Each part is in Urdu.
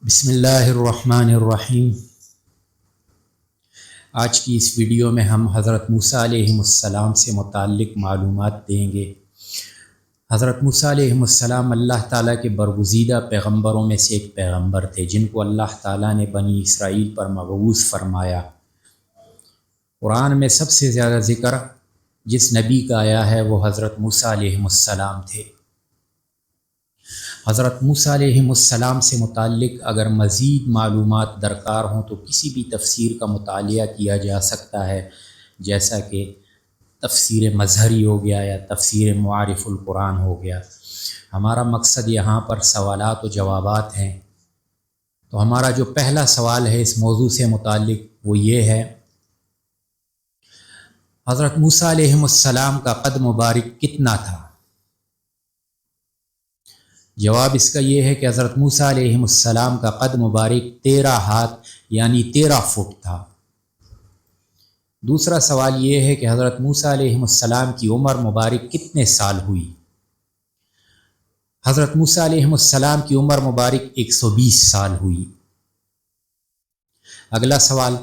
بسم اللہ الرحمن الرحیم۔ آج کی اس ویڈیو میں ہم حضرت موسیٰ علیہ السلام سے متعلق معلومات دیں گے۔ حضرت موسیٰ علیہ السلام اللہ تعالیٰ کے برگزیدہ پیغمبروں میں سے ایک پیغمبر تھے جن کو اللہ تعالیٰ نے بنی اسرائیل پر مبعوث فرمایا۔ قرآن میں سب سے زیادہ ذکر جس نبی کا آیا ہے وہ حضرت موسیٰ علیہ السلام تھے۔ حضرت موسیٰ علیہ السلام سے متعلق اگر مزید معلومات درکار ہوں تو کسی بھی تفسیر کا مطالعہ کیا جا سکتا ہے، جیسا کہ تفسیر مظہری ہو گیا یا تفسیر معارف القرآن ہو گیا۔ ہمارا مقصد یہاں پر سوالات و جوابات ہیں، تو ہمارا جو پہلا سوال ہے اس موضوع سے متعلق وہ یہ ہے، حضرت موسیٰ علیہ السلام کا قد مبارک کتنا تھا؟ جواب اس کا یہ ہے کہ حضرت موسیٰ علیہ السلام کا قد مبارک 13 ہاتھ یعنی 13 فٹ تھا۔ دوسرا سوال یہ ہے کہ حضرت موسیٰ علیہ السلام کی عمر مبارک کتنے سال ہوئی؟ حضرت موسیٰ علیہ السلام کی عمر مبارک 120 سال ہوئی۔ اگلا سوال،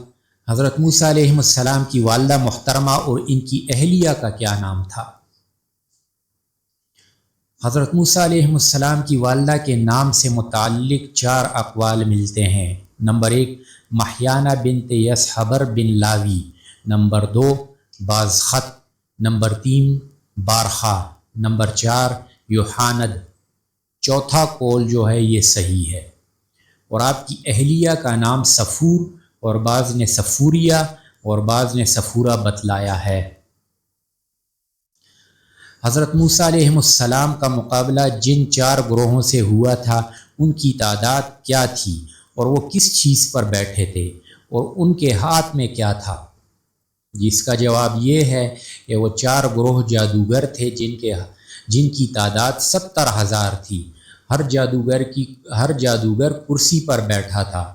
حضرت موسیٰ علیہ السلام کی والدہ محترمہ اور ان کی اہلیہ کا کیا نام تھا؟ حضرت موسیٰ علیہ السلام کی والدہ کے نام سے متعلق 4 اقوال ملتے ہیں۔ نمبر 1 محیانہ بنت یسحبر بن لاوی، نمبر 2 بازخط، نمبر 3 بارخا، نمبر 4 یوحاند۔ چوتھا قول جو ہے یہ صحیح ہے، اور آپ کی اہلیہ کا نام صفور اور بعض نے صفوریہ اور بعض نے صفورہ بتلایا ہے۔ حضرت موسیٰ علیہ السلام کا مقابلہ جن 4 گروہوں سے ہوا تھا ان کی تعداد کیا تھی اور وہ کس چیز پر بیٹھے تھے اور ان کے ہاتھ میں کیا تھا؟ جس کا جواب یہ ہے کہ وہ 4 گروہ جادوگر تھے جن کی تعداد 70,000 تھی۔ ہر جادوگر کرسی پر بیٹھا تھا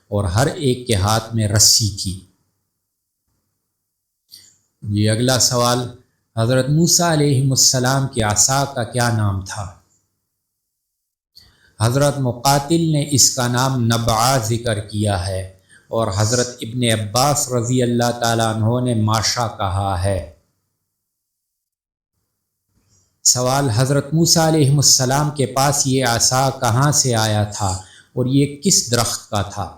اور ہر ایک کے ہاتھ میں رسی تھی۔ یہ اگلا سوال، حضرت موسیٰ علیہ السلام کے عصا کا کیا نام تھا؟ حضرت مقاتل نے اس کا نام نبعہ ذکر کیا ہے اور حضرت ابن عباس رضی اللہ تعالیٰ عنہ نے ماشا کہا ہے۔ سوال، حضرت موسیٰ علیہ السلام کے پاس یہ عصا کہاں سے آیا تھا اور یہ کس درخت کا تھا؟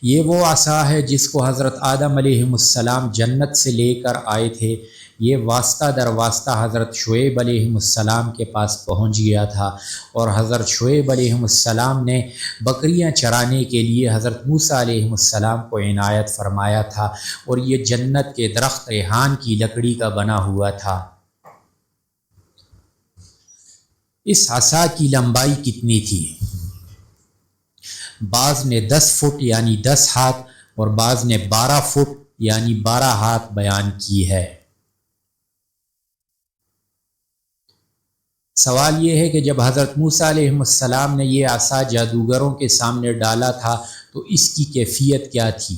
یہ وہ عصا ہے جس کو حضرت آدم علیہ السلام جنت سے لے کر آئے تھے۔ یہ واسطہ در واسطہ حضرت شعیب علیہ السلام کے پاس پہنچ گیا تھا اور حضرت شعیب علیہ السلام نے بکریاں چرانے کے لیے حضرت موسیٰ علیہ السلام کو عنایت فرمایا تھا، اور یہ جنت کے درخت ریحان کی لکڑی کا بنا ہوا تھا۔ اس عصا کی لمبائی کتنی تھی؟ بعض نے 10 فٹ یعنی 10 ہاتھ اور بعض نے 12 فٹ یعنی 12 ہاتھ بیان کی ہے۔ سوال یہ ہے کہ جب حضرت موسیٰ علیہ السلام نے یہ عصا جادوگروں کے سامنے ڈالا تھا تو اس کی کیفیت کیا تھی؟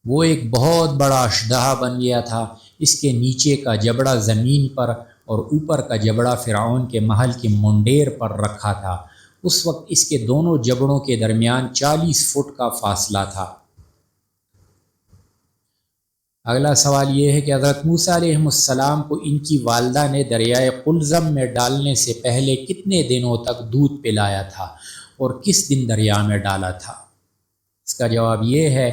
وہ ایک بہت بڑا اشدہا بن گیا تھا۔ اس کے نیچے کا جبڑا زمین پر اور اوپر کا جبڑا فرعون کے محل کے منڈیر پر رکھا تھا۔ اس وقت اس کے دونوں جبڑوں کے درمیان 40 فٹ کا فاصلہ تھا۔ اگلا سوال یہ ہے کہ حضرت موسیٰ علیہ السلام کو ان کی والدہ نے دریائے قلزم میں ڈالنے سے پہلے کتنے دنوں تک دودھ پلایا تھا اور کس دن دریا میں ڈالا تھا؟ اس کا جواب یہ ہے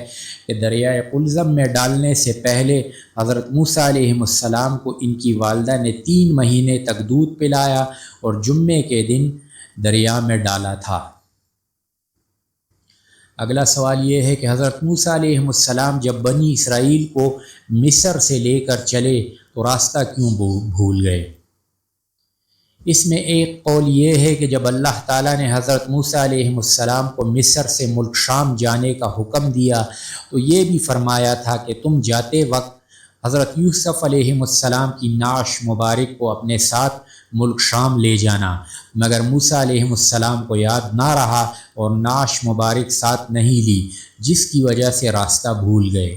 کہ دریائے قلزم میں ڈالنے سے پہلے حضرت موسیٰ علیہ السلام کو ان کی والدہ نے 3 مہینے تک دودھ پلایا اور جمعے کے دن دریا میں ڈالا تھا۔ اگلا سوال یہ ہے کہ حضرت موسیٰ علیہ السلام جب بنی اسرائیل کو مصر سے لے کر چلے تو راستہ کیوں بھول گئے؟ اس میں ایک قول یہ ہے کہ جب اللہ تعالیٰ نے حضرت موسیٰ علیہ السلام کو مصر سے ملک شام جانے کا حکم دیا تو یہ بھی فرمایا تھا کہ تم جاتے وقت حضرت یوسف علیہ السلام کی نعش مبارک کو اپنے ساتھ ملک شام لے جانا، مگر موسیٰ علیہ السلام کو یاد نہ رہا اور نعش مبارک ساتھ نہیں لی، جس کی وجہ سے راستہ بھول گئے۔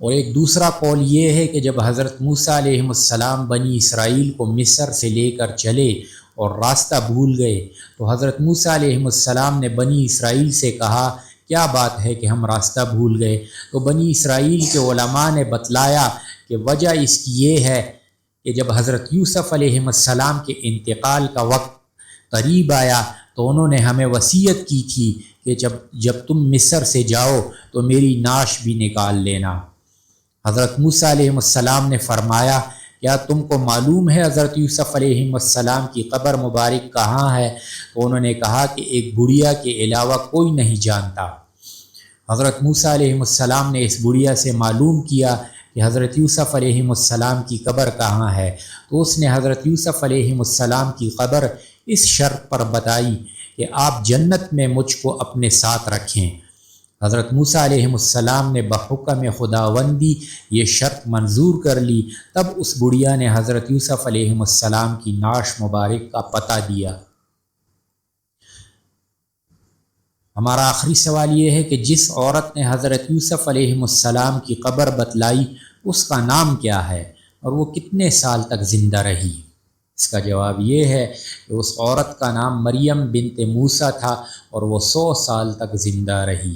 اور ایک دوسرا قول یہ ہے کہ جب حضرت موسیٰ علیہ السلام بنی اسرائیل کو مصر سے لے کر چلے اور راستہ بھول گئے تو حضرت موسیٰ علیہ السلام نے بنی اسرائیل سے کہا کیا بات ہے کہ ہم راستہ بھول گئے؟ تو بنی اسرائیل کے علماء نے بتلایا کہ وجہ اس کی یہ ہے کہ جب حضرت یوسف علیہ السلام کے انتقال کا وقت قریب آیا تو انہوں نے ہمیں وصیت کی تھی کہ جب تم مصر سے جاؤ تو میری نعش بھی نکال لینا۔ حضرت موسیٰ علیہ السلام نے فرمایا کیا تم کو معلوم ہے حضرت یوسف علیہ السلام کی قبر مبارک کہاں ہے؟ تو انہوں نے کہا کہ ایک بڑھیا کے علاوہ کوئی نہیں جانتا۔ حضرت موسیٰ علیہ السلام نے اس بڑھیا سے معلوم کیا کہ حضرت یوسف علیہ السلام کی قبر کہاں ہے، تو اس نے حضرت یوسف علیہ السلام کی قبر اس شرط پر بتائی کہ آپ جنت میں مجھ کو اپنے ساتھ رکھیں۔ حضرت موسیٰ علیہ السلام نے بحکم خداوندی یہ شرط منظور کر لی، تب اس بڑھیا نے حضرت یوسف علیہ السلام کی نعش مبارک کا پتہ دیا۔ ہمارا آخری سوال یہ ہے کہ جس عورت نے حضرت یوسف علیہ السلام کی قبر بتلائی اس کا نام کیا ہے اور وہ کتنے سال تک زندہ رہی؟ اس کا جواب یہ ہے کہ اس عورت کا نام مریم بنت موسیٰ تھا اور وہ 100 سال تک زندہ رہی۔